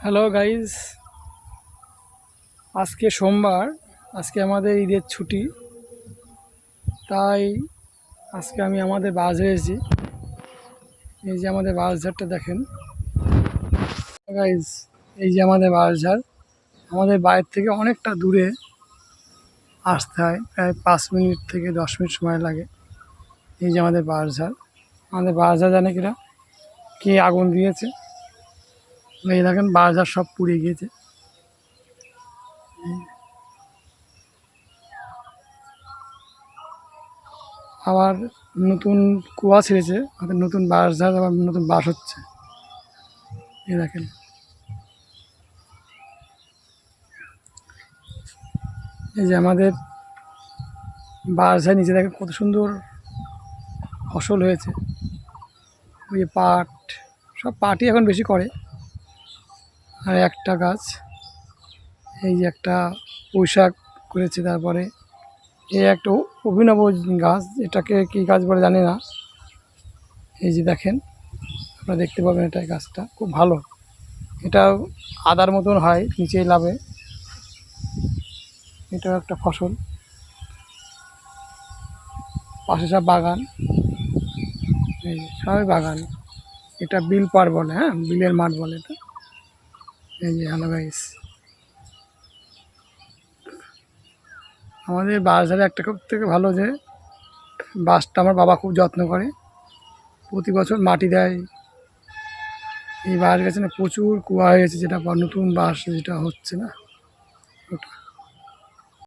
Hello guys, আজকে সোমবার। আজকে আমাদের ঈদের ছুটি, তাই আজকে আমি আমাদের বাজারে এসেছি। এই যে আমাদের বাজারটা দেখেন গাইস, এই যে আমাদের বাজার। আমাদের বাইরে থেকে অনেকটা দূরে আসতে হয়, প্রায় 5 মিনিট থেকে 10 মিনিট সময় লাগে। এই যে আমাদের বাজার, আমাদের বাজার জানে কিনা কি আগুন দিয়েছে। এই দেখেন বাজার সব পুড়ে গিয়েছে। আবার নতুন কুয়া ছেড়েছে, আমাদের নতুন বাঁশঝাড় আবার নতুন বাঁশ হচ্ছে। এই দেখেন, এই যে আমাদের বাঁশঝাড় নিচে দেখেন কত সুন্দর ফসল হয়েছে। ওই যে পাট, সব পাটই এখন বেশি করে। আর একটা গাছ, এই যে একটা পুঁইশাক করেছে। তারপরে এই একটা অভিনব গাছ, এটাকে কি গাছ বলে জানি না। এই যে দেখেন, আপনারা দেখতে পাবেন, এটা গাছটা খুব ভালো। এটা আদার মতন হয়, নিচেই লাভে। এটাও একটা ফসল। পাশে সব বাগান, এই যে সবাই বাগান। এটা বিল পার বলে, হ্যাঁ, বিলের মাঠ বলে এটা। এই যে হ্যালো গাইস, আমাদের বাঁশঝাড়ে একটা থেকে ভালো যে বাঁশটা আমার বাবা খুব যত্ন করে, প্রতি বছর মাটি দেয়। এই বাঁশ গাছে না প্রচুর কুয়া হয়েছে, যেটা নতুন বাঁশ যেটা হচ্ছে না ওটা।